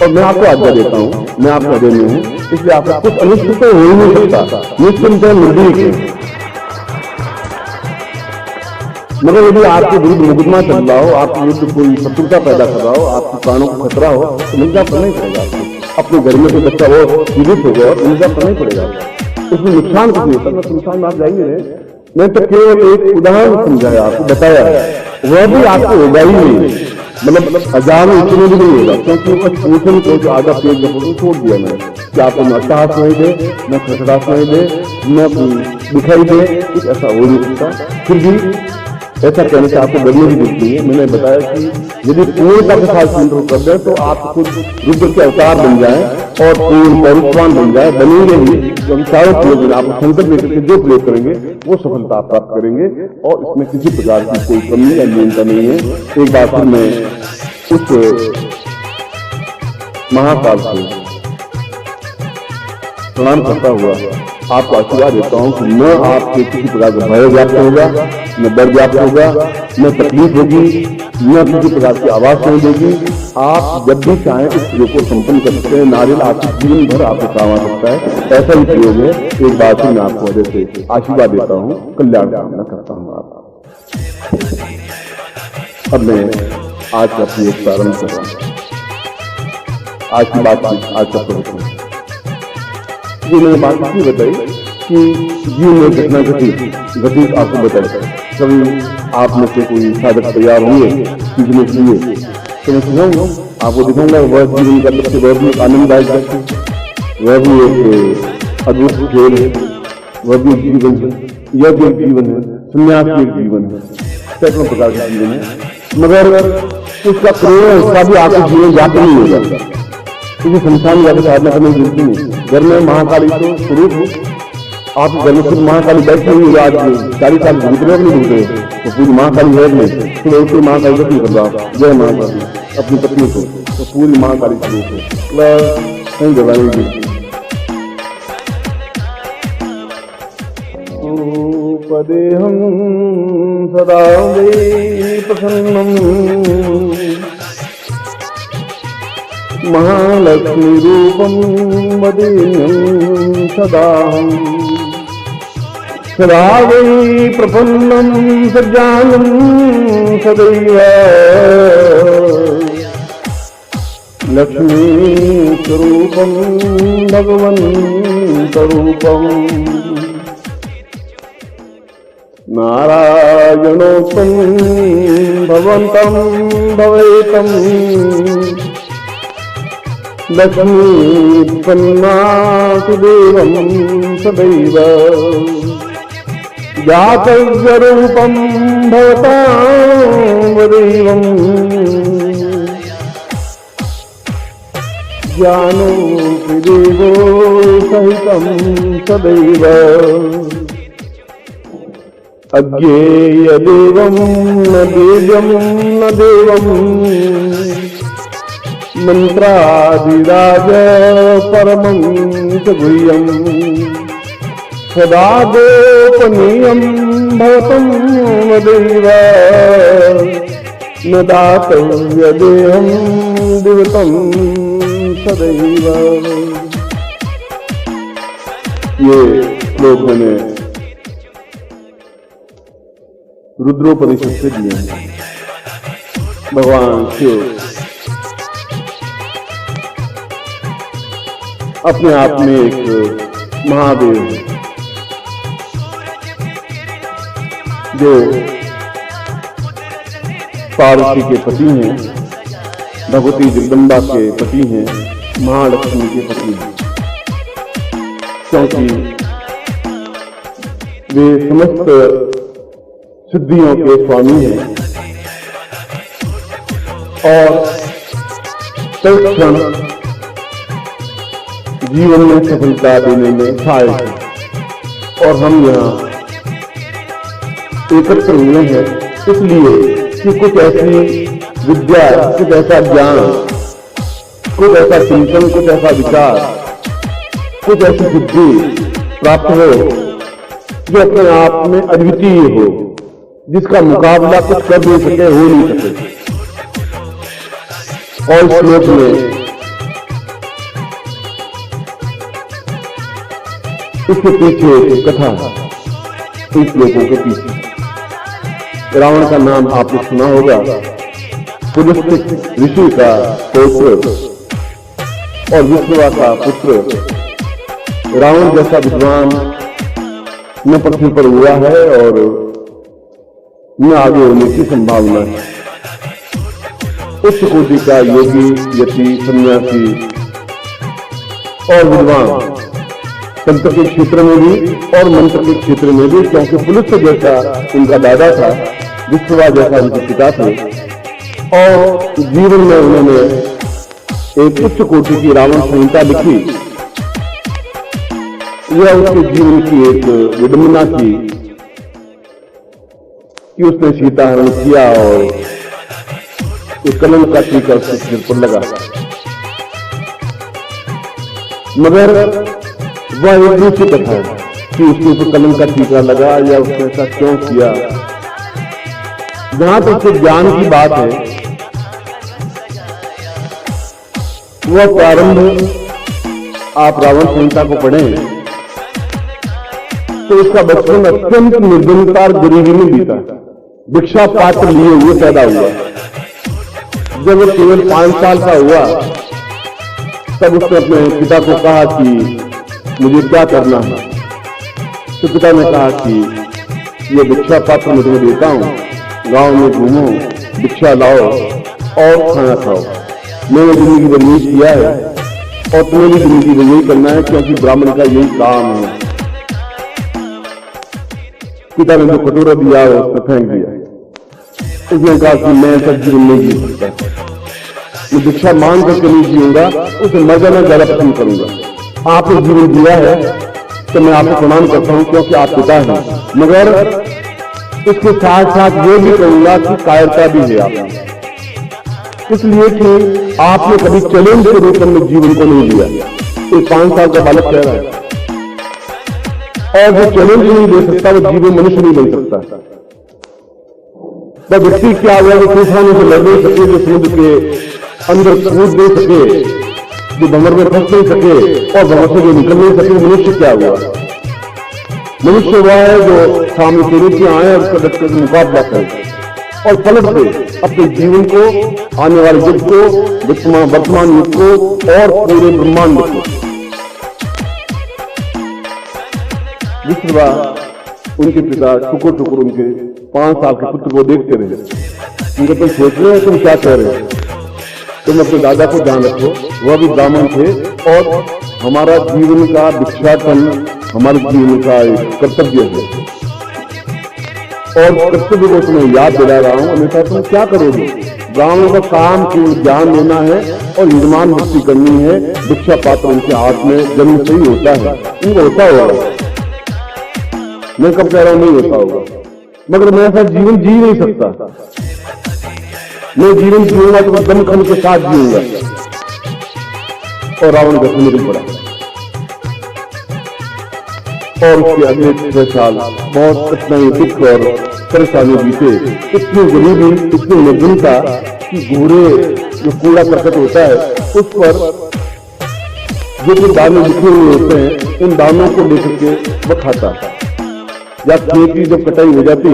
और मैं आपको आज्ञा देता हूँ, मैं आपका अधीन में हूँ, इसलिए आपका कुछ अनिष्ट तो हो ही नहीं सकता, निश्चिंत निर्भीक है। मगर यदि आपके विरुद्ध मुकदमा चल रहा हो, आपके विरुद्ध कोई शत्रुता पैदा कर रहा हो, आपके प्राणों को खतरा हो, तो इंतजार करना ही पड़ेगा आपको। अपने घर में कोई बच्चा वो पीड़ित हो गया और इंतजार करना ही पड़ेगा, उसमें नुकसान कुछ नहीं होता। नुकसान में आप जाएंगे, मैं तो केवल एक उदाहरण समझाया, आपको बताया है, वह भी आपको होगा ही नहीं, मतलब हजार इतने भी नहीं होगा, क्योंकि बस पूछने को आधा पेज का छोड़ दिया मैंने कि आपको न साहस नहीं दे, न खटरास नहीं दे, न दिखाई दे, कुछ ऐसा हो नहीं सकता। फिर भी ऐसा कहने से आपको डरने की जरूरत नहीं है। मैंने बताया कि यदि पूर्णता के साथ कंट्रोल कर दे तो आप खुद रुद्र के अवतार बन जाए और पूर्ण पौरुषवान बन जाए, बनेंगे ही। जो चारों प्रयोग आप संकल्प लेकर के जो प्रयोग करेंगे वो सफलता आप प्राप्त करेंगे, और इसमें किसी प्रकार की कोई कमी या न्यूनता नहीं है। एक बार फिर मैं उस महाकाल को प्रणाम करता हुआ आपको आशीर्वाद देता हूं कि न आपके किसी प्रकार का भय व्याप्त होगा, न डर व्याप्त होगा, न तकलीफ होगी, न किसी प्रकार की आवाज नहीं देगी। आप जब भी चाहें इस प्रयोग को संपन्न कर सकते हैं। नारियल आपके जीवन भर आपको काम आ सकता है, ऐसा ही प्रयोग है। एक बार फिर मैं आपको वजह से आशीर्वाद देता हूँ, कल्याण कामना करता हूँ आप। अब मैं आज का प्रयोग प्रारंभ कर रहा हूँ। आज की बात आज का प्रयोग ये मैंने बात इसलिए बताई कि जीवन में घटना घटी आपको बताई। कभी आप में से कोई साधक तैयार हुए सीखने के लिए, तो मैं सुनाऊंगा, आपको दिखाऊंगा वह जीवन का सबसे वह भी आनंददायक है, वह भी एक अद्भुत खेल है, वह भी जीवन है, यह भी एक जीवन है, संन्यास भी एक जीवन है, सैकड़ों प्रकार का जीवन है। मगर उसका करोड़ों हिस्सा भी आपके जीवन जाते नहीं हो जाता, क्योंकि संसार में जाकर साधना करने की जरूरत नहीं। घर में महाकाली तो स्वरूप हो, आप घर में खुद महाकाली बैठे हुई आज 40 साल घूमते नहीं घूमते, तो पूरी महाकाली है नहीं, फिर उसकी महाकाली दर्शन कर रहा जय महाकाली अपनी पत्नी को, तो पूरी महाकाली स्वरूप है, कहीं जगह नहीं। पदेहं सदा वै प्रसन्नं महालक्ष्मी रूपं वदेयं सदाहं, सदा वै प्रपन्नं सज्जानं सदैव लक्ष्मी स्वरूपं भगवन्तरूपम् नारायणोत्तम भवन्तं भवेतं लक्ष्मीपन्नासुदेवं सदैव जातव्यरूपं भवतां वदेवं ज्ञानोऽपि देवो सहितं सदैव अज्ञेय देवं न देव्यं न देवं मंत्रादिराज परमं च गुह्यं सदा गोपनीयं भवतं वदेव न दातव्यदेहं दिवतं सदैव। ये श्लोक मैंने रुद्रोपनिषद से दिए हैं। भगवान शिव अपने आप में एक महादेव है, जो पार्वती के पति हैं, भगवती जगदम्बा के पति हैं, महालक्ष्मी के पति हैं, क्योंकि वे समस्त सिद्धियों के स्वामी हैं और तत्क्षण जीवन में सफलता देने में सहायक है। और हम यहाँ एकत्र हुए हैं इसलिए कि कुछ ऐसी विद्या, कुछ ऐसा ज्ञान, कुछ ऐसा चिंतन, कुछ ऐसा विचार, कुछ ऐसी सिद्धि प्राप्त हो जो अपने आप में अद्वितीय हो, जिसका मुकाबला कुछ कर नहीं सके, हो नहीं सके। और श्लोक में इसके पीछे एक कथा है, इस लोगों के पीछे। रावण का नाम आपने सुना होगा, पुलस्त्य ऋषि का पौत्र और विष्णुवा का पुत्र। रावण जैसा विद्वान न पृथ्वी पर हुआ है और न आगे होने की संभावना है। उच्च कोटि का योगी, यति, सन्यासी और विद्वान तंत्र के क्षेत्र में भी और मंत्र के क्षेत्र में भी, क्योंकि पुलस्त्य जैसा उनका दादा था, विष्णुवा जैसा उनके पिता थे, और जीवन में उन्होंने एक उच्च कोटि की रावण संहिता लिखी। यह उसके जीवन की एक विडंबना थी कि उसने सीता हरण किया और एक कलंक का टीका उसके सिर पर लगा। मगर वह एक दूसरी कथा है कि उसके ऊपर कलंक का टीका लगा या उसने ऐसा क्यों किया। जहां तक उसके ज्ञान की बात है, वह प्रारंभ आप रावण संहिता को पढ़ें तो उसका बचपन अत्यंत निर्धनता और गरीबी में बीता। भिक्षा पात्र लिए हुए पैदा हुआ। जब वो केवल 5 साल का हुआ तब उसने अपने पिता को कहा कि मुझे क्या करना है। तो पिता ने कहा कि ये भिक्षा पात्र मैं तुम्हें देता हूं, गांव में घूमो, भिक्षा लाओ और खाना खाओ। मैंने जिंदगी में नहीं किया है और तुम्हें भी जिंदगी में यही करना है, क्योंकि ब्राह्मण का यही काम है। पिता ने जो कटोरा दिया उसने फेंक दिया। उसने कहा कि मैं ऐसा जीवन नहीं जी सकता, मैं भिक्षा मांग करके नहीं जीऊंगा, उसे मर जाना ज्यादा पसंद करूंगा। आपने जीवन दिया है तो मैं आपको प्रणाम करता हूं, क्योंकि आप पिता हैं, मगर इसके साथ साथ ये भी कहूंगा कि कायरता भी है आप, इसलिए कि आपने कभी चैलेंज के रूप में जीवन को नहीं लिया। एक 5 साल का बालक कह रहा है, और जो चैलेंज नहीं दे सकता वो जीवन मनुष्य नहीं बन सकता। वह व्यक्ति क्या हुआ, वो तूफानों से लड़ नहीं सके, जो समुद्र के अंदर कूद नहीं सके, जो भंवर में फंस नहीं सके और भंवर से जो निकल नहीं सके। मनुष्य क्या हुआ? मनुष्य वह है जो सामने चुनौतियां आए और उसका डट कर मुकाबला करे और पलट दे अपने जीवन को, आने वाले युग को, वर्तमान युग को और पूरे ब्रह्मांड को। विष्णुवा उनके पिता टुकुर टुकुर उनके 5 साल के पुत्र को देखते रहे। उनके तुम सोच रहे हो, तुम क्या कह रहे हो? तुम अपने दादा को ध्यान रखो, वह भी ब्राह्मण थे और हमारा जीवन का भिक्षाटन हमारे जीवन का एक कर्तव्य है और कर्तव्य को तुम्हें याद दिला रहा हूं। अन्यथा तुम क्या करोगे? ब्राह्मणों का काम केवल ज्ञान देना है और यजमान भक्ति करनी है। भिक्षा पात्र उनके हाथ में जन्म से ही होता है, उनको होता होगा, मैं कब कह रहा हूं नहीं होता होगा, मगर मैं ऐसा जीवन जी नहीं सकता। मैं जीवन जीऊंगा तो दम खम के साथ जीऊंगा। और रावण घर से निकल पड़ा और उसके अगले 6 साल बहुत कठिनाई, दुख और परेशानी बीते। इतनी गरीबी, इतनी निर्धनता कि घोड़े जो कूड़ा करकट होता है उस पर जो दाने लिखे हुए होते हैं, उन दानों को लेकर के वह खाता। या खेती जब कटाई हो जाती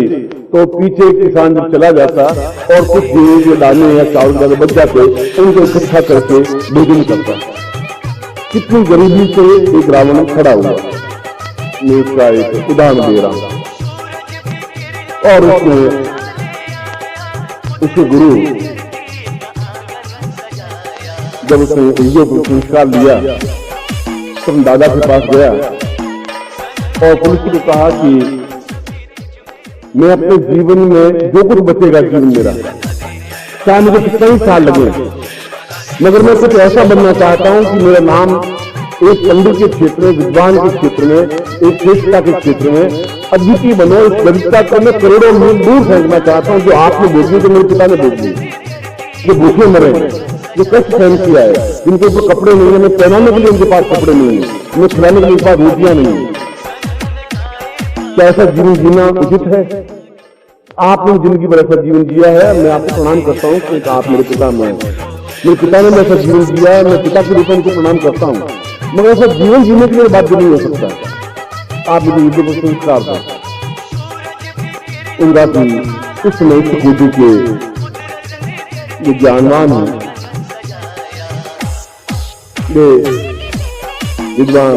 तो पीछे किसान जब चला जाता और कुछ गेहूं के दाने या चावल ज्यादा बच जाते, उनको इकट्ठा करके भोजन करता। कितनी गरीबी से एक रावण खड़ा हुआ, मैं इसका एक उदाहरण दे रहा हूं। और उसके गुरु जब उसने ये संस्कार लिया तो दादा के पास गया और पुलिस को कहा कि मैं अपने जीवन में जो कुछ बचेगा जीवन मेरा, चाहे मुझे कितना ही साल लगे, मगर मैं कुछ ऐसा बनना चाहता हूं कि मेरा नाम एक पंडित के क्षेत्र में, विद्वान के क्षेत्र में, एक श्रेष्ठता के क्षेत्र में अद्वितीय बनो। इस गरीबता को मैं करोड़ों मील दूर फेंकना चाहता हूं जो आपने भोगी, तो मेरे पिता ने भोगी, जो भूखे मरे, जो कष्ट सहन किया है, जिनके ऊपर कपड़े नहीं है, मैं पहनाने के लिए उनके पास कपड़े नहीं है, मैं खिलाने के लिए उनके पास रोटियां नहीं है। क्या ऐसा जीवन जीना उचित है? आपने जिंदगी भर ऐसा जीवन जिया है, मैं आपको प्रणाम करता हूं कि आप मेरे पिता में, मेरे पिता ने ऐसा जीवन जिया है, मैं पिता के रूप में उनको प्रणाम करता हूं, मगर ऐसा जीवन जीने के लिए बात नहीं हो सकता। आप मुझे युद्ध को संस्कार दें। उनका भी इस समय इस कोटि के जो ज्ञानवान हैं, वे विद्वान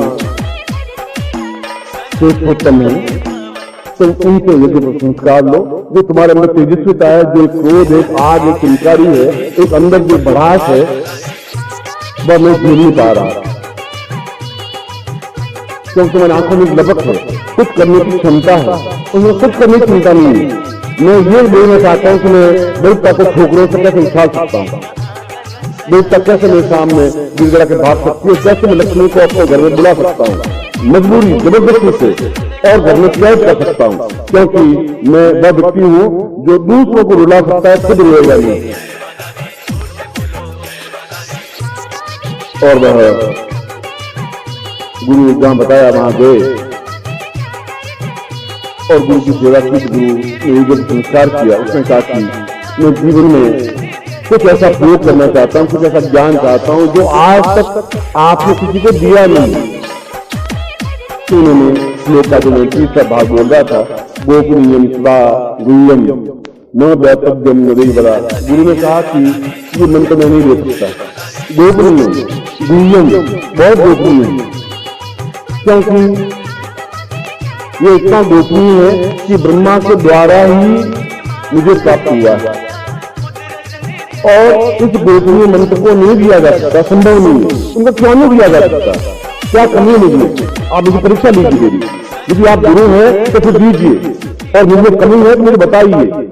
श्रेष्ठोत्तम है, तुम उनसे यदि संस्कार लो। जो तुम्हारे अंदर तेजस्विता है, जो क्रोध, एक आग, एक चिंकारी है, एक अंदर जो बढ़ास है, वह मैं झेल नहीं पा रहा, क्योंकि तुम्हारी आंखों में लपक है, कुछ करने की क्षमता है, उन्हें कुछ करने की क्षमता नहीं है। मैं ये बोलना चाहता हूं कि मैं देवता को ठोकरों से कैसे उछाल सकता हूं, देवता कैसे मेरे सामने गिड़गिड़ा के भाग सकती है, कैसे मैं लक्ष्मी को अपने घर में बुला सकता हूं, मजबूरी जबरदस्ती से, और घर में कैद कर सकता हूं, क्योंकि मैं वह व्यक्ति हूं जो दूसरों को रुला सकता है, खुद रोएगा नहीं। और वह गुरु जहां बताया वहां गए और गुरु की सेवा की। गुरु ने जब संस्कार किया, उसने कहा कि मैं जीवन में कुछ ऐसा प्रयोग करना चाहता हूं, कुछ ऐसा ज्ञान चाहता हूं जो आज तक आपने किसी को दिया नहीं। तो उन्होंने श्लोक का जो मैं तीसरा भाग बोल रहा था, गोपनीयम स्वा गुह्यम न व्यापद्यम नदी बड़ा, गुरु ने कहा कि ये मंत्र मैं नहीं दे सकता। गोपनीय गुह्यम बहुत गोपनीय, क्योंकि ये इतना गोपनीय है कि ब्रह्मा के द्वारा ही मुझे प्राप्त हुआ है, और इस गोपनीय मंत्र को नहीं दिया जा सकता, संभव नहीं है। उनको क्यों नहीं दिया जा सकता? क्या कमी है मुझे? आप मुझे परीक्षा लीजिए मेरी, यदि आप गुरु हैं तो फिर दीजिए, और मुझे कमी है तो मुझे बताइए।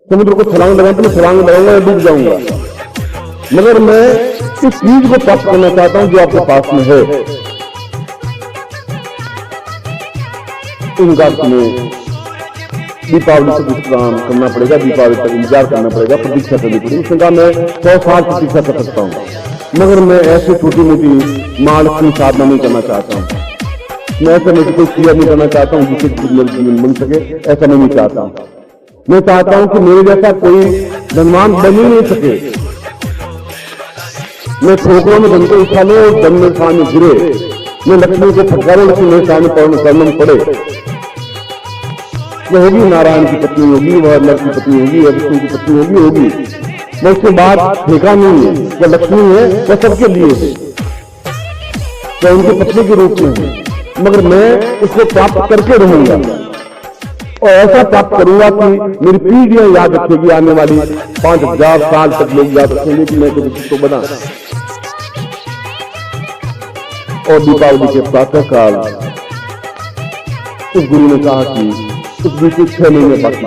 समुद्र को छलांग लगाऊं तो मैं छलांग लगाऊंगा या डूब जाऊंगा, मगर मैं इस चीज को प्राप्त करना चाहता हूं जो आपके पास में है। इनका तुम्हें दीपावली से विश्राम करना पड़ेगा, दीपावली तक इंतजार करना पड़ेगा, प्रतीक्षा करनी पड़ेगी। उसने कहा मैं 100 साल प्रतीक्षा कर सकता हूँ, मगर मैं ऐसे छोटी मोटी मालक्ष्मी साधना नहीं करना चाहता हूँ, मैं ऐसा मैं कोई क्रिया नहीं करना चाहता हूँ जिससे मेरा जीवन बन सके, ऐसा मैं नहीं चाहता हूँ। मैं चाहता हूँ कि मेरे जैसा कोई धनवान बन ही नहीं सके, मैं ठोकरों में धन को उठा लूं और धन मेरे सामने गिरे, मैं लक्ष्मी को फटकारूं, लक्ष्मी मेरे सामने पढ़ने पड़े। वह होगी नारायण की पत्नी होगी, वह नर की पत्नी होगी, वह विष्णु की पत्नी होगी, मैं उसके बाद ठेका नहीं है। वह लक्ष्मी है, वह सबके लिए है, वह उनकी पत्नी के रूप में है, मगर मैं उसको प्राप्त करके रहूंगा, और ऐसा प्राप्त करूंगा कि मेरी पीढ़ियां याद रखेगी, आने वाली 5000 साल तक लोग याद रखेंगे कि मैं तो किसी को बना। और दीपावली के प्रातः काल उस गुरु ने कहा कि उस बीच 6 महीने बाकी,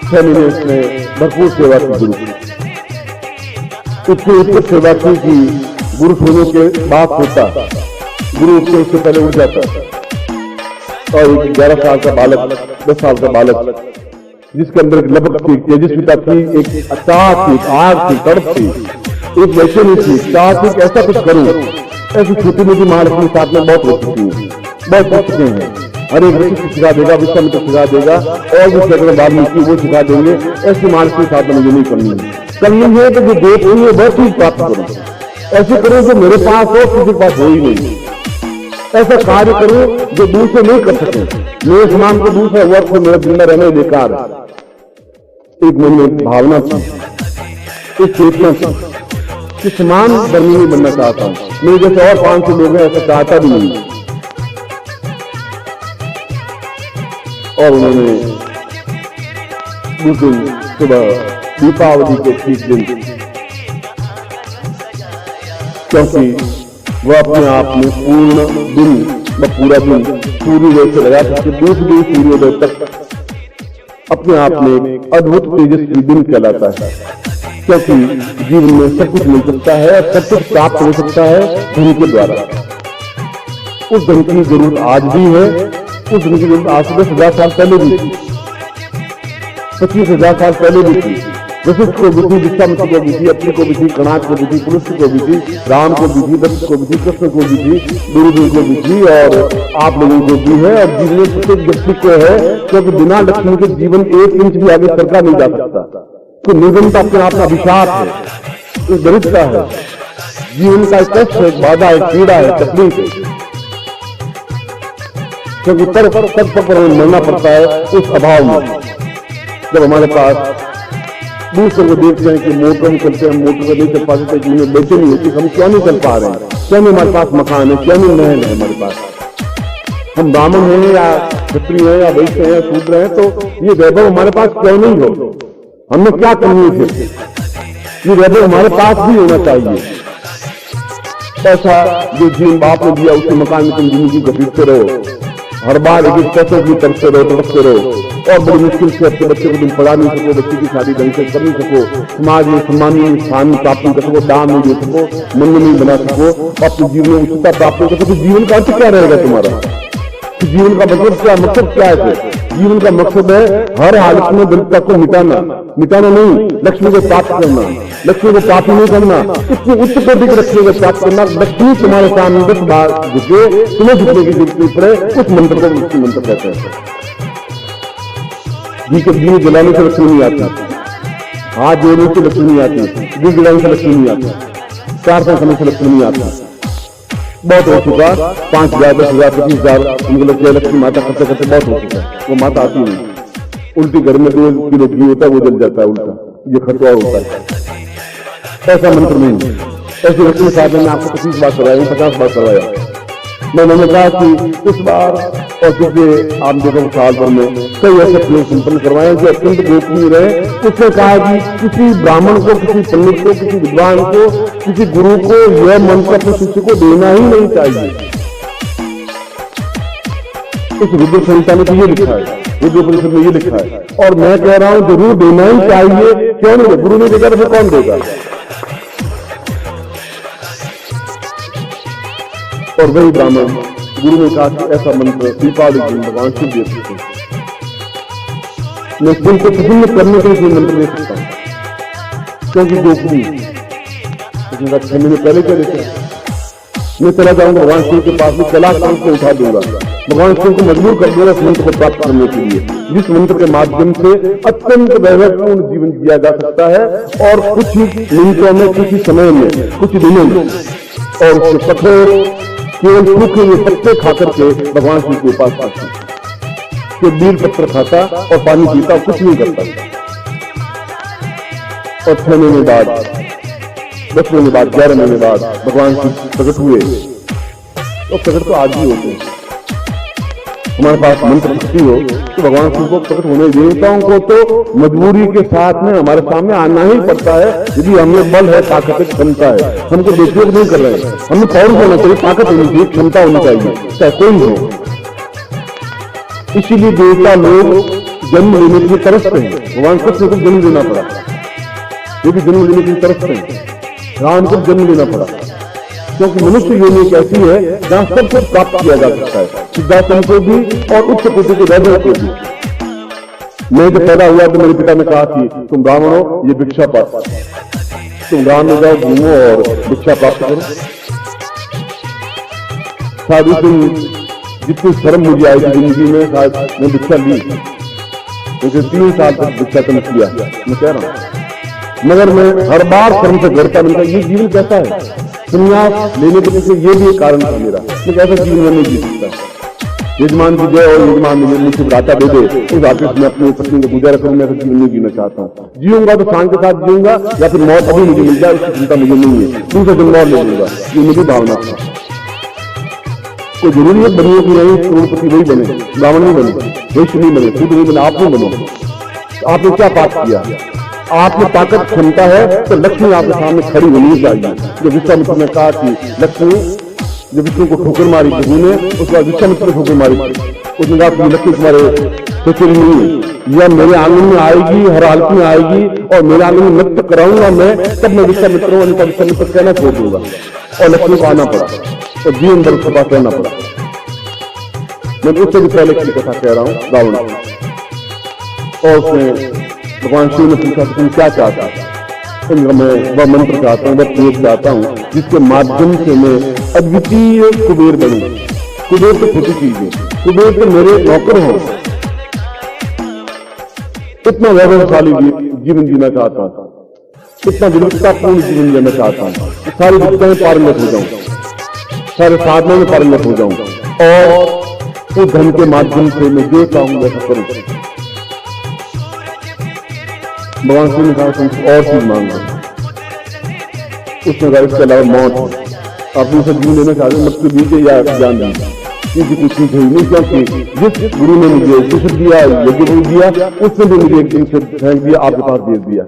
6 महीने उसने भरपूर सेवा की, गुरु की इतनी उत्कृष्ट सेवा की कि गुरु सोने के बाद होता, गुरु उठते उससे पहले उठ जाता, और एक 11 साल का बालक, 10 साल का बालक, जिसके अंदर एक लपक थी, तेजस्विता थी, एक चाह थी, आग थी, तड़प थी, एक वैसे थी, चाह थी ऐसा कुछ करूं। ऐसी छोटी मोटी महालक्ष्मी साथ में बहुत हो चुकी है, बहुत हो चुके हैं। हर एक व्यक्ति सिखा देगा, विश्वामित्र सिखा देगा, और भी सैकड़ों वाल्मीकि वो सिखा देंगे। ऐसी महालक्ष्मी साधना मुझे नहीं करनी है। करनी है तो जो देख रही है वह चीज प्राप्त करो, ऐसे करो जो मेरे पास हो, किसी के पास हो ही नहीं। ऐसा कार्य करो जो दूसरे नहीं कर सके, मेरे समान को दूसरा वर्ष में मेरा जिंदा रहना बेकार है। एक मन में भावना थी, एक चेतना थी कि समान धर्मी नहीं बनना चाहता हूं, मेरे जैसे और 500 लोग हैं, ऐसा चाहता भी नहीं। और उन्होंने उस दिन सुबह दीपावली के ठीक दिन, क्योंकि वह अपने आप में पूर्ण दिन व पूरा दिन सूर्योदय से लगा करके दूसरे सूर्योदय तक अपने आप में एक अद्भुत तेजस्वी दिन कहलाता है। क्योंकि जीवन में सब कुछ मिल सकता है, सब कुछ प्राप्त हो सकता है धन के द्वारा। उस धन की जरूरत आज भी है, उस धन की जरूरत आज से 10,000 साल पहले भी थी, 25,000 साल पहले भी थी। वशिष्ठ को भी थी, विश्वामित्र को भी थी, अपने को भी थी, कणाद को भी थी, पुरुष को भी थी, राम को भी थी, दत्त को भी थी, कृष्ण को भी थी, दुर्योधन को भी थी, और आप लोगों को भी है। और जीवन में प्रत्येक व्यक्ति को है, क्योंकि बिना लक्ष्मी के जीवन 1 इंच भी आगे सरका नहीं जा सकता। तो निर्गुणता अपने आप का अभिशाप है, एक दरिद्रता है, जीवन का एक कष्ट है, एक बाधा है, पीड़ा है, तकलीफ है। क्योंकि तड़ पर हमें मरना पड़ता है उस अभाव में। जब हमारे पास दूसरों को देखते हैं कि मोटर में चलते हैं, मोटर को नहीं चल पाते तो जिन्हें बेचैनी होती है हम क्यों नहीं चल पा रहे हैं, क्यों नहीं हमारे पास मकान है, क्यों नहीं महल है हमारे पास। हम ब्राह्मण हैं या क्षत्रिय हैं या वैश्य हैं या शूद्र हैं, तो ये वैभव हमारे पास क्यों नहीं हो? हमने क्या कमी है? ये वैभव हमारे पास भी होना चाहिए। पैसा जो जीवन बाप ने दिया उसी मकान में तुम जिंदगी घसीटते रहो, हर बार एक पैसे की तरफते रहो, तड़पते रहो, और बड़ी मुश्किल से अपने बच्चे को तुम पढ़ा नहीं सको, बच्चे की शादी ढंग से कर नहीं सको, समाज में सम्मानीय स्थान प्राप्त नहीं कर सको, दाम नहीं दे सको, मन नहीं बना सको, अपने जीवन में उच्चता प्राप्त नहीं कर सको, जीवन का अर्थ क्या रहेगा तुम्हारा? जीवन का मतलब क्या, मकसद क्या है? जीवन का मकसद है हर हालत में दरिद्रता को मिटाना, मिटाना नहीं, लक्ष्मी को प्राप्त करना, लक्ष्मी को प्राप्त नहीं करना, इतनी उच्च कोटि को लक्ष्मी को प्राप्त करना। लक्ष्मी तुम्हारे सामने 10 बार झुके, तुम्हें झुकने की जरूरत नहीं पड़े, उस मंत्र को लक्ष्मी मंत्र कहते हैं। जी के दीन जलाने से लक्ष्मी नहीं आती, हाथ जोड़ने से लक्ष्मी नहीं आती, दीन जलाने से लक्ष्मी नहीं आती, प्रार्थना करने से लक्ष्मी नहीं आती। बहुत हो चुका, 5,000 10,000 25,000 उनको लगता है लक्ष्मी माता करते करते बहुत हो चुका, वो माता आती नहीं। उल्टी घर में 2 किलो घी होता है वो जल जाता है उल्टा, ये खर्चा और होता है। ऐसा मंत्र नहीं है। ऐसे लक्ष्मी साहब ने आपको 25 बार करवाया, 50 बार करवाया। मैंने कहा कि इस बार और पिछले आप देखो साल भर में कई ऐसे प्रयोग संपन्न करवाए जो अत्यंत गोपनीय रहे। उसने कहा कि किसी ब्राह्मण को, किसी पंडित को, किसी विद्वान को, किसी गुरु को यह मंत्र अपने शिष्य को देना ही नहीं चाहिए। इस रुद्र संहिता में तो ये लिखा है, रुद्र परिषद में ये लिखा है, और मैं कह रहा हूं जरूर देना ही चाहिए। क्यों नहीं? गुरु ने देगा तो फिर कौन देगा? और वही ब्राह्मण गुरु ने कहा कि ऐसा मंत्र दीपावली दिन भगवान शिव दे सकते हैं। मैं शिव को प्रसन्न करने के लिए मंत्र दे सकता हूं, क्योंकि गोपनीय। उसने कहा 6 महीने पहले क्या देते हैं? मैं चला जाऊंगा भगवान शिव के पास में, कला कांत को उठा दूंगा, भगवान शिव को मजबूर कर दूंगा इस मंत्र को प्राप्त करने के लिए, जिस मंत्र के माध्यम से अत्यंत वैभवपूर्ण जीवन जिया जा सकता है, और कुछ ही मिनटों में, कुछ ही समय में, कुछ दिनों में, और उसके कठोर केवल सूखे हुए पत्ते खाकर के भगवान शिव के उपास पाते, कि बील पत्र खाता और पानी पीता, कुछ नहीं करता। और 6 महीने बाद, 10 महीने बाद, 11 महीने बाद भगवान शिव प्रकट हुए। और प्रकट तो आज भी होते हैं। हमारे पास मंत्र शक्ति हो तो भगवान शिव को प्रकट होने, देवताओं को तो मजबूरी के साथ में हमारे सामने आना ही पड़ता है। यदि हमें बल है, ताकत है, क्षमता है, हमको दुरुपयोग नहीं कर रहे हैं, हमें पौरुष होना चाहिए, ताकत होनी चाहिए, क्षमता होनी चाहिए, चाहे कोई हो। इसीलिए देवता लोग जन्म लेने के लिए तरसते हैं। भगवान कृष्ण को जन्म लेना पड़ा, ये भी जन्म लेने के लिए तरसते हैं। राम को जन्म लेना पड़ा, क्योंकि मनुष्य योनि एक ऐसी है जहां सब कुछ प्राप्त किया जा सकता है, सिद्धार्थन को भी और उच्च कोटि के वैभव को भी। मैं जब पैदा हुआ तो मेरे पिता ने कहा कि तुम ब्राह्मण हो, ये भिक्षा पाओ, तुम गांव में जाओ, घूमो और भिक्षा प्राप्त करो। शायद उस दिन जितनी शर्म मुझे आई थी जिंदगी में, शायद मैं भिक्षा ली, मुझे 3 साल तक भिक्षा कम किया, मैं कह रहा हूं। मगर मैं हर बार शर्म से डरता, मैंने ये जीवन कैसा है? संन्यास लेने के पीछे ये भी एक कारण था मेरा, मैं कैसा जीवन में नहीं जी सकता। यजमान की जय और यजमान मुझे राता दे दे, उस ऑफिस में अपनी पत्नी को गुजारा करूं, मैं जीवन नहीं जीना चाहता हूँ। जीऊंगा तो शान के साथ जीऊंगा, या फिर मौत अभी मुझे मिल जाए उसकी चिंता मुझे नहीं है, दूसरा जन्म और ले लूंगा, ये मेरी भावना था। कोई जरूरी है बनिए की नहीं, करोड़पति वही बने, ब्राह्मण नहीं बने, वैश्य नहीं बने, शूद्र नहीं बने, आप नहीं बने। आपने क्या पाप किया? आपने ताकत क्षमता है तो लक्ष्मी आपके सामने खड़ी होनी चाहिए। जो विश्वामित्र ने कहा कि लक्ष्मी, जब विष्णु को ठोकर मारी प्रभु ने, उसके बाद विश्वामित्र ने ठोकर मारी, उसने कहा कि लक्ष्मी तुम्हारे सोचेरी नहीं है, यह मेरे आंगन में आएगी, हर हालत में आएगी, और मेरे आंगन में नृत्य कराऊंगा मैं, तब मैं विश्वामित्र हूं, उनका विश्वामित्र कहना छोड़ दूंगा। और लक्ष्मी को आना पड़ा और जीवन भर उसके पास रहना पड़ा। मैं उससे भी पहले की कथा कह रहा हूँ, रावण। और उसने भगवान शिव ने पूछा तुम क्या चाहता है? मैं वह मंत्र चाहता हूँ, वह प्रयोग चाहता हूँ जिसके माध्यम से मैं अद्वितीय कुबेर बनूं। कुबेर तो छोटी चीज है, कुबेर तो मेरे नौकर हो। इतना वैभवशाली जीवन जीना चाहता था, इतना विविधतापूर्ण जीवन जीना चाहता हूँ, सारी विद्या में पारंगत हो जाऊं, सारे साधनों में पारंगत हो जाऊं, और उस धन के माध्यम से मैं जो चाहूं वैसा करूं। भगवान शिव ने कहा तुम और चीज मांगो। उसने कहा इसके अलावा मौत अपने से जीवन लेना चाहते मृत्यु दीजिए या ज्ञान दीजिए, किसी कुछ चीज है नहीं, क्योंकि जिस गुरु ने मुझे शिष्य दिया, यज्ञ गुरु दिया, उसने भी मुझे एक दिन से फेंक दिया, आपके पास भेज दिया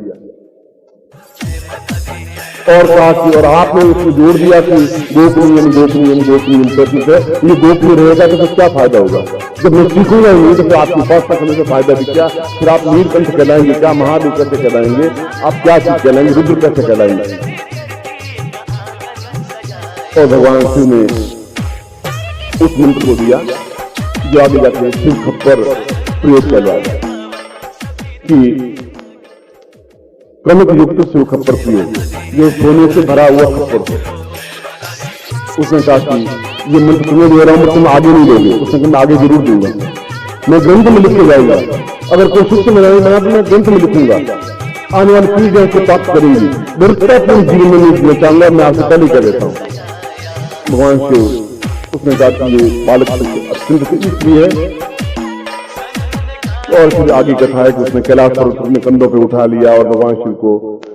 और कहा कि और आपने उसको जोड़ दिया कि गोपनीय ये गोपनीय रहेगा तो क्या फायदा होगा? जब मैं सीखूंगा नहीं तो फिर आपकी उपासना करने से फायदा भी क्या? फिर आप नीलकंठ कहलाएंगे क्या? महादेव कैसे कहलाएंगे? आप क्या चीज कहलाएंगे? रुद्र कैसे कहलाएंगे? और भगवान शिव ने उस मंत्र को दिया जो आगे जाके शिव खप्पर प्रयोग किया जाएगा कि क्रमिक युक्त शिव खप्पर प्रयोग, जो सोने से भरा हुआ खप्पर। उसने कहा कि ये मंत्र तुम्हें दे रहा हूं, तुम आगे नहीं दोगे। उसने कहा मैं आगे जरूर दूंगा, मैं ग्रंथ में लिख के जाऊंगा। अगर कोई शिष्य में बना तो मैं ग्रंथ में लिखूंगा, आने वाली पीढ़ियां को प्राप्त करेंगी। वृत्तापूर्ण जीवन में नहीं जीना चाहूंगा, मैं आपसे पहले कर देता हूं। भगवान शिव उसने कहा कि ये बालक अत्यंत इसलिए है। और फिर आगे कथा है कि उसने कैलाश पर्वत अपने कंधों पे उठा लिया और भगवान शिव को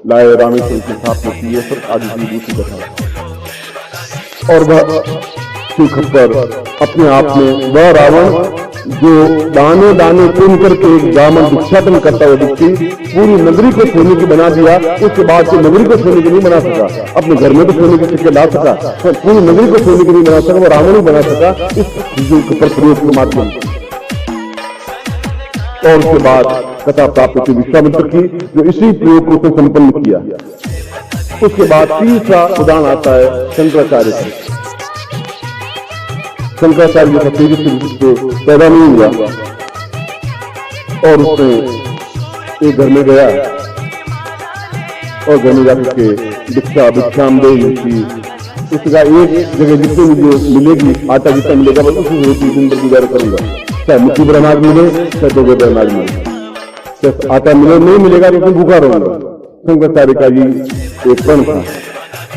लाए, रामेश्वर की स्थापना की है। फिर आगे की दूसरी कथा है। और वह शिव खप्पर अपने आप में वह रावण जो दाने दाने चुन करके एक ब्राह्मण भिक्षाटन करता हुआ व्यक्ति पूरी नगरी को सोने की बना दिया, उसके बाद से नगरी को सोने की नहीं बना सका। अपने घर में तो सोने के सिक्के ला सका, पूरी नगरी को सोने की नहीं बना सका, वो रावण ही बना सका इस प्रयोग के माध्यम से। और उसके बाद कथा प्राप्त होती विश्वामित्र की, जो इसी प्रयोग को उसने संपन्न किया। उसके बाद तीसरा उदाहरण आता है शंकराचार्य का। शंकराचार्य जैसा तेजस्वी पैदा नहीं हुआ और उसने एक घर में गया और घर में जाकर के भिक्षाम दे उसने कहा एक जगह जितने मुझे मिलेगी आटा जितना मिलेगा बस उसी रोटी दिन भर गुजारा करूंगा, चाहे मुट्ठी भर अनाज मिले चाहे 2 भर अनाज मिले, चाहे आटा मिले नहीं मिलेगा तो भूखा रहूंगा। शंकराचार्य का जी एक प्रण था।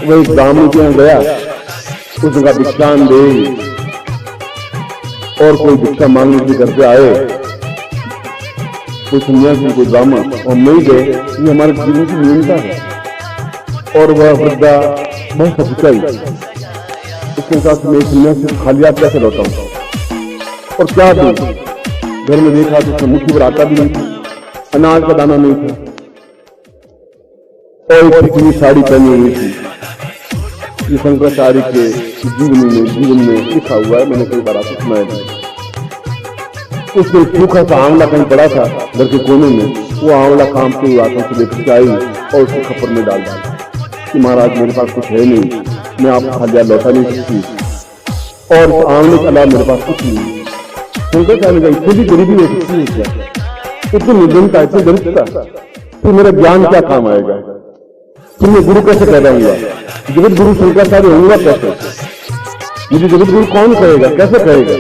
वह एक ब्राह्मण के यहाँ गया, उसने कहा भिक्षाम दे, और कोई भिक्षा मांगने के घर पे आए, कोई सन्यासी कोई ब्राह्मण और नहीं गए, ये हमारे जीवन की न्यूनता है। और वह वृद्धा बहुत सच्चाई, उसके साथ मैं सन्यासी खाली हाथ कैसे लौटा हूं और क्या दूं? घर में देखा तो उसमें मुट्ठी भर आटा भी नहीं था, अनाज का दाना नहीं था और एक साड़ी पहनी हुई थी। ये शंकराचार्य के जीवन में लिखा हुआ है, मैंने कई बार आपको सुनाया। उसने सूखा सा आंवला कहीं पड़ा था घर के कोने में, वो आंवला कांपते हुए हाथों से लेकर आई और उसको खप्पर में डाल दिया कि महाराज मेरे पास कुछ है नहीं, मैं आपको खाली हाथ लौटा नहीं सकती और उस आंवले के अलावा मेरे पास कुछ नहीं। शंकराचार्य का इतनी भी गरीबी हो सकती है क्या? इतनी निर्धनता, इतनी दरिद्रता, फिर मेरा ज्ञान क्या काम आएगा? फिर मैं गुरु कैसे कहलाऊंगा? जगत गुरु शंकराचार्य होऊंगा कैसे? मुझे जगत गुरु कौन कहेगा, कैसे कहेगा?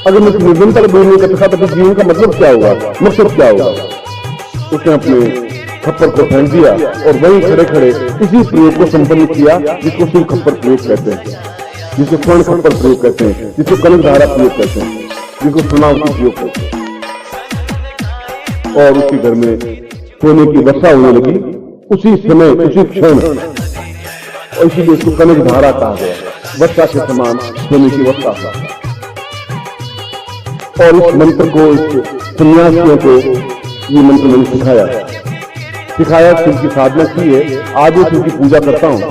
अगर मैं निर्धनता दूर नहीं कर सका तो जीवन का मतलब क्या होगा, मकसद क्या होगा? उसने अपने खप्पर को फेंक दिया और वहीं खड़े खड़े इसी प्रयोग को संपन्न किया जिसको शिव खप्पर प्रयोग कहते हैं, जिसको स्वर्ण खप्पर प्रयोग कहते हैं, जिसको कनक धारा प्रयोग कहते हैं, जिसको स्वर्णावती प्रयोग कहते हैं। और उसके घर में सोने की वर्षा होने लगी उसी समय, उसी क्षण, और इसीलिए उसको कनक धारा कहा गया, वर्षा के समान सोने की वर्षा था। और इस मंत्र को, इस सन्यासियों को ये मंत्र मैंने सिखाया, शिव की साधना की है। आज मैं शिव की पूजा करता हूँ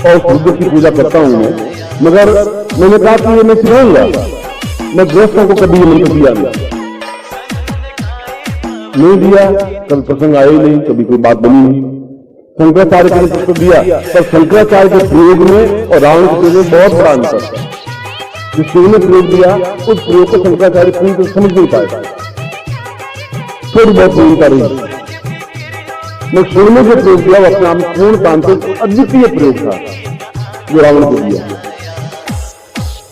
और रुद्र की पूजा करता हूँ मैं, मगर मैंने कहा कि ये मैं सिखाऊंगा, मैं गृहस्थों को कभी ये मंत्र दिया नहीं दिया, कभी प्रसंग आए नहीं, कभी कोई बात बनी नहीं। शंकराचार्य के मंत्र दिया, पर शंकराचार्य के प्रयोग में और रावण के प्रयोग में बहुत बड़ा अंतर है। जो शिव ने प्रयोग दिया उस प्रयोग को शंकराचार्य पूरी तरह समझ नहीं पाए, थोड़ी बहुत न्यूनता रही। मैं शिव ने जो प्रयोग दिया वो अपने आप में पूर्ण तांत्रिक अद्वितीय प्रयोग था जो रावण को दिया।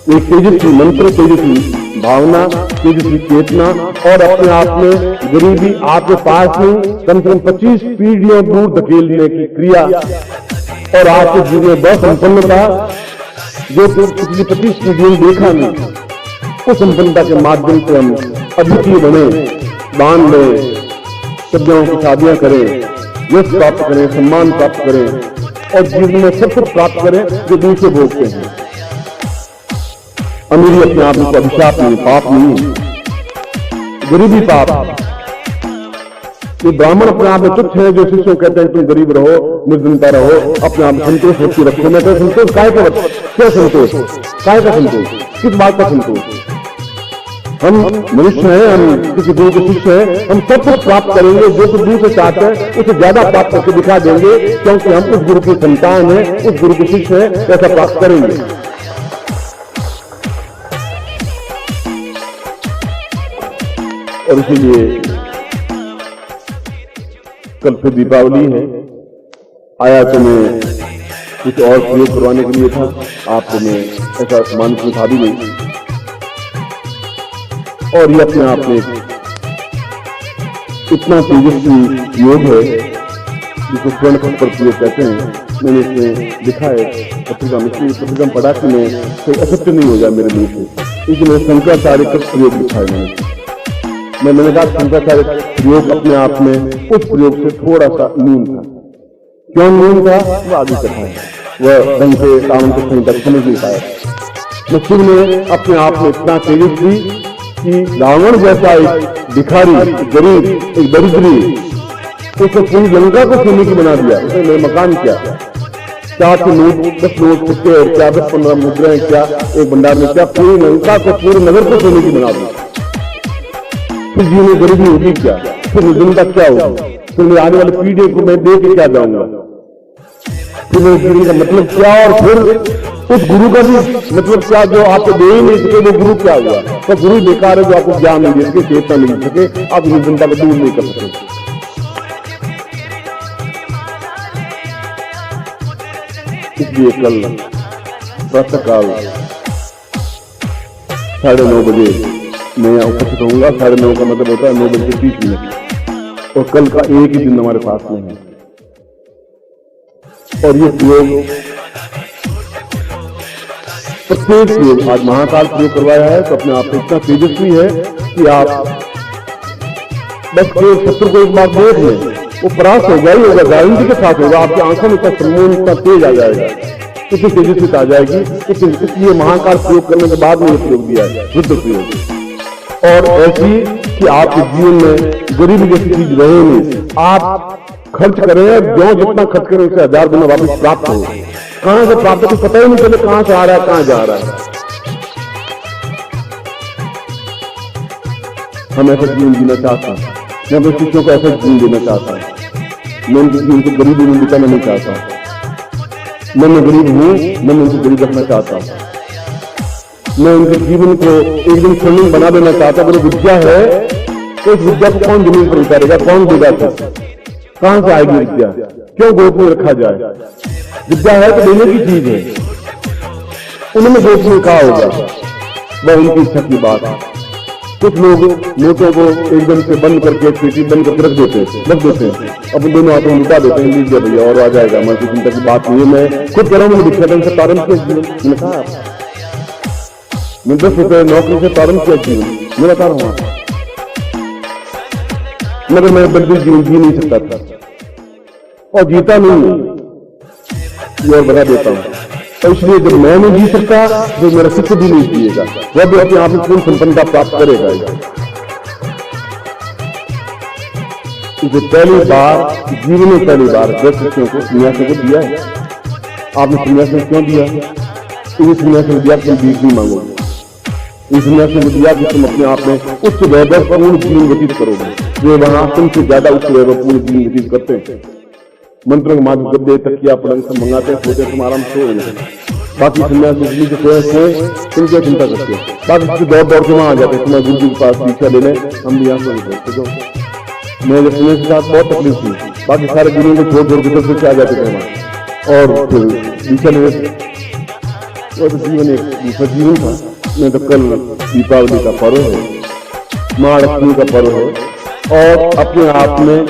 एक तेजस्वी मंत्र, तेजस्वी भावना, तेजस्वी चेतना और अपने आप में गरीबी आपके पास में कम से कम 25 पीढ़ियों दूर धकेलने की क्रिया और आपके जीवन में बहुत संपन्नता जो पिछली 25 पीढ़ियों देखा नहीं। उस संपन्नता के माध्यम से हम अद्वितीय बने, दान दें, सज्जनों की शादियां करें, यश प्राप्त करें, सम्मान प्राप्त करें और जीवन में सब कुछ प्राप्त करें जो दूसरे भोगते हैं। अमीरी अपने आप में अभिशाप नहीं, पाप नहीं, गरीबी पाप। ये ब्राह्मण अपने आप में तुच्छ है जो शिष्यों कहते हैं तुम गरीब रहो, निर्धनता रहो, अपने आप संतोष वृत्ति रखो। मैं तो संतोष काय का, क्या संतोष, काय का संतोष, किस बात का संतोष? हम मनुष्य हैं, हम किसी गुरु के शिष्य हैं, हम सब कुछ प्राप्त करेंगे, जो कुछ दूसरे चाहते हैं उसे ज्यादा प्राप्त करके दिखा देंगे, क्योंकि हम उस गुरु की संतान हैं, उस गुरु के शिष्य हैं, ऐसा प्राप्त करेंगे। और इसीलिए कल फिर दीपावली है, आया तो मैं कुछ और प्रयोग करवाने के लिए था, आपको मैं ऐसा मानसिक था भी नहीं। और ये अपने आप में इतना तेजस्वी योग है जिसको स्वर्ण पर प्रयोग कहते हैं। मैंने इसमें लिखा है पत्रिका में, पत्रिका में पढ़ा कि मैं कोई असत्य नहीं हो जाए मेरे मुंह से, इसलिए शंकराचार्य का प्रयोग लिखा है। मैंने कहा शंकराचार्य प्रयोग अपने आप में उस प्रयोग से थोड़ा सा न्यून था। क्यों न्यून था वो आगे कथा है, वह ढंग से सामंत संहिता समझ नहीं पाया। नसीब ने अपने आप में इतना तेजस्वी कि रावण जैसा एक भिखारी, गरीब, एक दरिद्री, उसने पूरी लंका को सोने की बना दिया। उसने मेरे मकान क्या, 4 नोट, 10 नोट सिक्के और क्या 10-15 मुद्राएं, क्या एक भंडार में क्या, पूरी लंका को, पूरे नगर को सोने की बना दी। फिर जीवन में गरीबी होगी क्या, फिर निर्धनता क्या होगी, फिर मेरे आने वाली पीढ़ी को मैं दे के क्या जाऊंगा, फिर मेरे जीवन का मतलब क्या, और फिर उस गुरु का भी मतलब क्या जो आपको दे ही नहीं सके, वो गुरु क्या हुआ? तो गुरु बेकार है जो आपको ज्ञान नहीं दे सके, चेतना नहीं दे सके, आप निर्धनता को दूर नहीं कर सके। इसलिए कल प्रातःकाल 9:30 बजे मैं यहाँ उपस्थित होऊंगा। 9:30 का मतलब होता है 9:30 और कल का एक ही दिन हमारे पास में है। और ये प्रयोग प्रत्येक प्रयोग आज महाकाल प्रयोग करवाया है, तो अपने आप में इतना तेजस्वी है कि आप बस केवल शत्रु को एक बार देख लें, वो परास्त होगा ही होगा, गारंटी के साथ होगा। आपकी आंखों में इतना सम्मोहन, इतना तेज आ जाएगा, इतनी तेजस्वी आ जाएगी। इसलिए महाकाल प्रयोग करने के बाद में ये प्रयोग दिया है, रुद्र प्रयोग। और ऐसी कि आपके जीवन में गरीबी जैसी चीज रहे नहीं, आप खर्च करें, जो जितना खर्च करें उससे 1000 गुना वापस प्राप्त हो। कहां से प्राप्त हो पता ही नहीं चले, कहां से आ रहा है, कहां जा रहा है। हम ऐसा जीवन जीना चाहता हूं, मैं अपने शिष्यों को ऐसा जीवन देना चाहता हूं। मैं उनके जीवन को गरीबी में बिताना नहीं चाहता। मैं गरीब हूं, मैं उनको गरीब रखना चाहता हूं। मैं उनके जीवन को एक दिन स्वर्णिम बना देना चाहता। अगर विद्या है तो इस विद्या को कौन जमीन पर उतारेगा, कौन देगा? कहां से आएगी विद्या? क्यों गोद में रखा जाए? विद्या है तो देने की चीज है, उन्होंने गोद में कहा होगा, वह उनकी इच्छा की बात है। कुछ लोग नोटों को एकदम से बंद करके, पेटी बंद करके रख देते हैं, अपने दोनों हाथों में लुटा देते हैं, लीजिए भैया और आ जाएगा। मैं की चिंता की बात नहीं है, मैं खुद कह रहा हूँ, मैंने दिखा था उनसे प्रारंभ किया जीवन। मैंने कहा मैं 10 रुपए नौकरी से प्रारंभ किया जीवन, मैं बता रहा हूँ, मगर मैं बदली जीवन जी नहीं सकता था और जीता नहीं, ये और बता देता हूँ। और इसलिए जब मैं नहीं जी सकता तो मेरा शिष्य भी नहीं जिएगा, वह भी अपने आप में पूर्ण संपन्नता प्राप्त करेगा। इसे पहली बार जीवन में पहली बार 10 शिष्यों को सन्यासी को दिया है। आपने सन्यासी को क्यों दिया? इस सन्यासी को दिया तुम भीख नहीं मांगोगे, इस सन्यासी को दिया कि तुम अपने आप में उच्च वैभव पूर्ण जीवन व्यतीत करोगे। वे वहां तुमसे ज्यादा उच्च वैभव पूर्ण जीवन व्यतीत करते हैं। मंत्रों के माध्यम गद्दे तकिया पलंग सब मंगाते हैं, सोते तुम आराम से हो। बाकी सन्यासी से तुम क्या चिंता करते हो? बाकी किसी दौड़ दौड़ के वहां आ जाते हैं, तुम्हारे गुरु जी के पास दीक्षा लेने, हम भी यहाँ से मैं जब सुनने के साथ बहुत तकलीफ थी। बाकी सारे गुरुओं को छोड़ छोड़ के सब से आ जाते थे वहां, और फिर दीक्षा लेने तो जीवन एक दूसरा जीवन था। मैं तो कल दीपावली का पर्व है, माँ लक्ष्मी का पर्व है, और अपने आप में